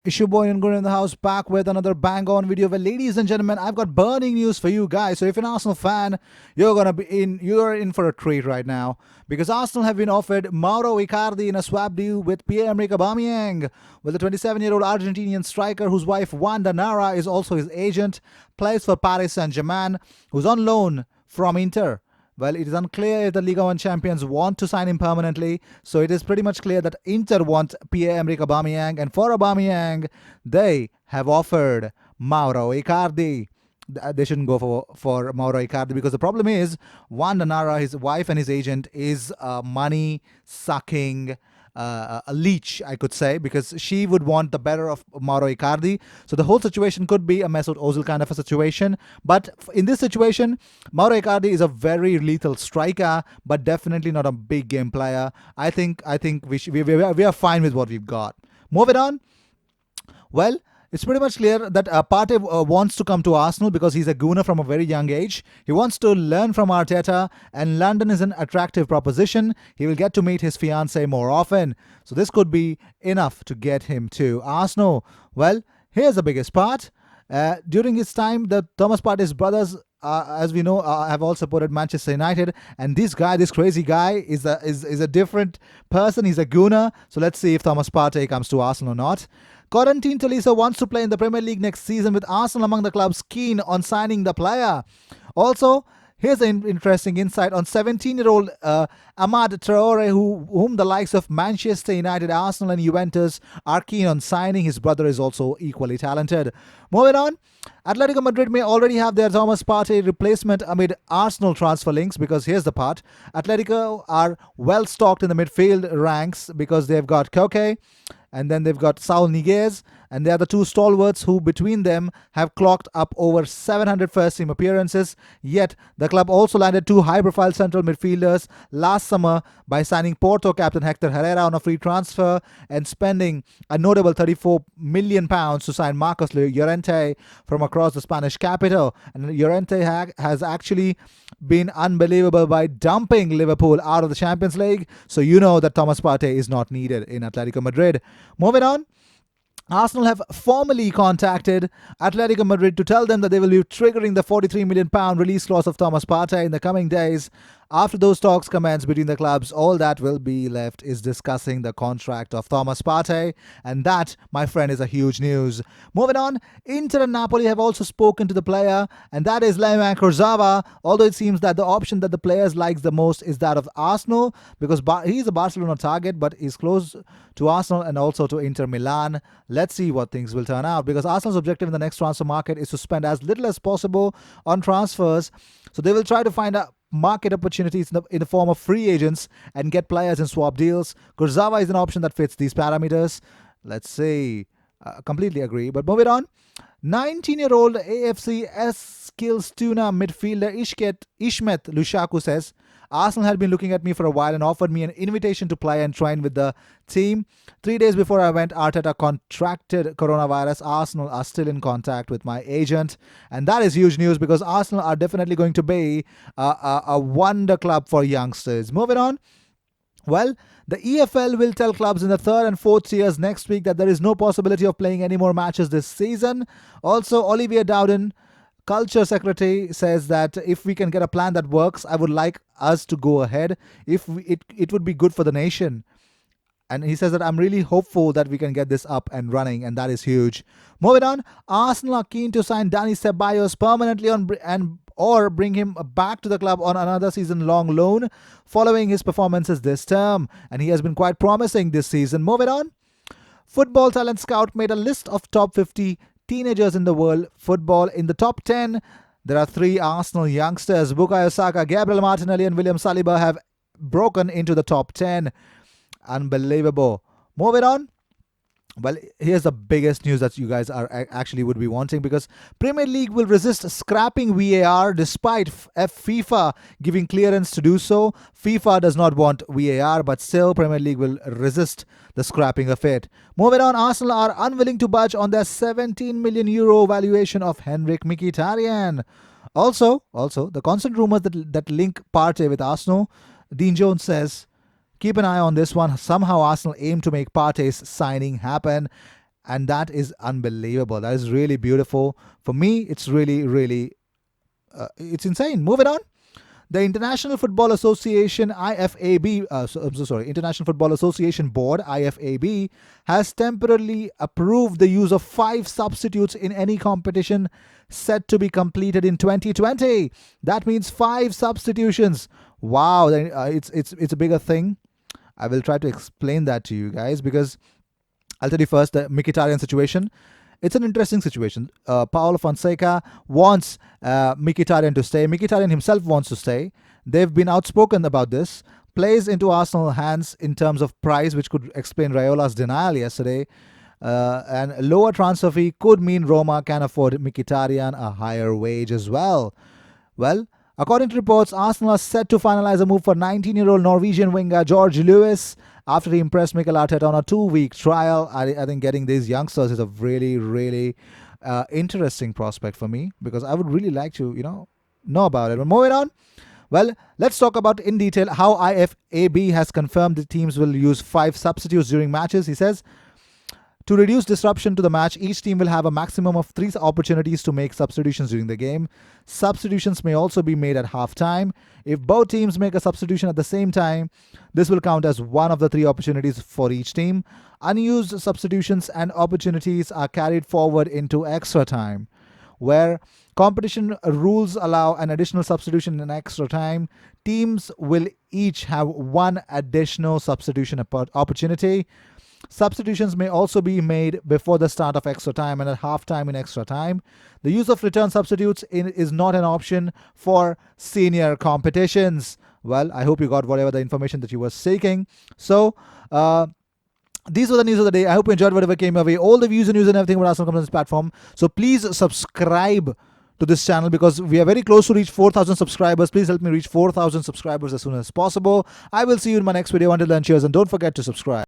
Issue Boy and Guru in the house, back with another bang on video. Well, ladies and gentlemen, I've got burning news for you guys. So if you're an Arsenal fan, you're in for a treat right now, because Arsenal have been offered Mauro Icardi in a swap deal with Pierre-Emerick Aubameyang. Well, the 27-year-old Argentinian striker, whose wife Wanda Nara is also his agent, plays for Paris Saint-Germain, who's on loan from Inter. Well, it is unclear if the Liga 1 champions want to sign him permanently, so it is pretty much clear that Inter want Pierre-Emerick Aubameyang, and for Aubameyang, they have offered Mauro Icardi. They shouldn't go for Mauro Icardi, because the problem is Wanda Nara, his wife and his agent, is money sucking a leech, I could say, because she would want the better of Mauro Icardi. So the whole situation could be a Mesut Ozil kind of a situation. But in this situation, Mauro Icardi is a very lethal striker, but definitely not a big game player. I think we are fine with what we've got. Moving on. Well, it's pretty much clear that Partey wants to come to Arsenal because he's a gooner from a very young age. He wants to learn from Arteta, and London is an attractive proposition. He will get to meet his fiancée more often. So this could be enough to get him to Arsenal. Well, here's the biggest part. During his time, the Thomas Partey's brothers, as we know, have all supported Manchester United. And this guy, this crazy guy, is a different person. He's a gooner. So let's see if Thomas Partey comes to Arsenal or not. Corentin Tolisso wants to play in the Premier League next season, with Arsenal among the clubs keen on signing the player. Also, here's an interesting insight on 17-year-old Amad Traore, whom the likes of Manchester United, Arsenal and Juventus are keen on signing. His brother is also equally talented. Moving on, Atletico Madrid may already have their Thomas Partey replacement amid Arsenal transfer links, because here's the part. Atletico are well stocked in the midfield ranks because they've got Koke, and then they've got Saul Niguez, and they are the two stalwarts who between them have clocked up over 700 first team appearances. Yet the club also landed two high profile central midfielders last summer by signing Porto captain Hector Herrera on a free transfer and spending a notable £34 million to sign Marcos Llorente from across the Spanish capital. And Llorente has actually been unbelievable by dumping Liverpool out of the Champions League. So you know that Thomas Partey is not needed in Atletico Madrid. Moving on, Arsenal have formally contacted Atletico Madrid to tell them that they will be triggering the £43 million release clause of Thomas Partey in the coming days. After those talks commence between the clubs, all that will be left is discussing the contract of Thomas Partey, and that, my friend, is a huge news. Moving on, Inter and Napoli have also spoken to the player, and that is Levan Kurzawa, although it seems that the option that the players likes the most is that of Arsenal, because he's a Barcelona target, but is close to Arsenal and also to Inter Milan. Let's see what things will turn out, because Arsenal's objective in the next transfer market is to spend as little as possible on transfers. So they will try to find a market opportunities in the form of free agents and get players in swap deals. Kurzawa is an option that fits these parameters. Let's see. Completely agree. But moving on. 19-year-old AFC Eskilstuna midfielder Ishmet Lushaku says, Arsenal had been looking at me for a while and offered me an invitation to play and train with the team. 3 days before I went, Arteta contracted coronavirus. Arsenal are still in contact with my agent. And that is huge news, because Arsenal are definitely going to be a wonder club for youngsters. Moving on. Well, the EFL will tell clubs in the third and fourth tiers next week that there is no possibility of playing any more matches this season. Also, Olivier Dowden, Culture Secretary, says that if we can get a plan that works, I would like us to go ahead. It would be good for the nation. And he says that I'm really hopeful that we can get this up and running, and that is huge. Moving on, Arsenal are keen to sign Dani Ceballos permanently or bring him back to the club on another season-long loan following his performances this term. And he has been quite promising this season. Moving on, Football Talent Scout made a list of top 50 teenagers in the world football. In the top 10, there are 3 Arsenal youngsters. Bukayo Saka, Gabriel Martinelli and William Saliba have broken into the top 10. Unbelievable. Moving on. Well, here's the biggest news that you guys are actually would be wanting, because Premier League will resist scrapping VAR despite FIFA giving clearance to do so. FIFA does not want VAR, but still Premier League will resist the scrapping of it. Moving on, Arsenal are unwilling to budge on their €17 million valuation of Henrik Mkhitaryan. Also, the constant rumors that link Partey with Arsenal. Dean Jones says, keep an eye on this one. Somehow Arsenal aim to make Partey's signing happen. and that is unbelievable. That is really beautiful. For me, it's really, really, it's insane. Moving on. The International Football Association IFAB, I'm so sorry, International Football Association Board IFAB has temporarily approved the use of 5 substitutes in any competition set to be completed in 2020. That means 5 substitutions. Wow, it's a bigger thing. I will try to explain that to you guys, because I'll tell you first the Mkhitaryan situation. It's an interesting situation. Paulo Fonseca wants Mkhitaryan to stay. Mkhitaryan himself wants to stay. They've been outspoken about this. Plays into Arsenal hands in terms of price, which could explain Raiola's denial yesterday. And a lower transfer fee could mean Roma can afford Mkhitaryan a higher wage as well. Well, according to reports, Arsenal are set to finalize a move for 19-year-old Norwegian winger George Lewis after he impressed Mikel Arteta on a 2-week trial. I think getting these youngsters is a really, really interesting prospect for me, because I would really like to, know about it. But moving on. Well, let's talk about in detail how IFAB has confirmed the teams will use 5 substitutes during matches. He says, to reduce disruption to the match, each team will have a maximum of 3 opportunities to make substitutions during the game. Substitutions may also be made at halftime. If both teams make a substitution at the same time, this will count as one of the 3 opportunities for each team. Unused substitutions and opportunities are carried forward into extra time, where competition rules allow an additional substitution in extra time. Teams will each have 1 additional substitution opportunity. Substitutions may also be made before the start of extra time and at halftime in extra time. The use of return substitutes is not an option for senior competitions. Well, I hope you got whatever the information that you were seeking. So, these were the news of the day. I hope you enjoyed whatever came your way. All the views and news and everything about Arsenal comes on this platform. So please subscribe to this channel, because we are very close to reach 4,000 subscribers. Please help me reach 4,000 subscribers as soon as possible. I will see you in my next video. Until then, cheers, and don't forget to subscribe.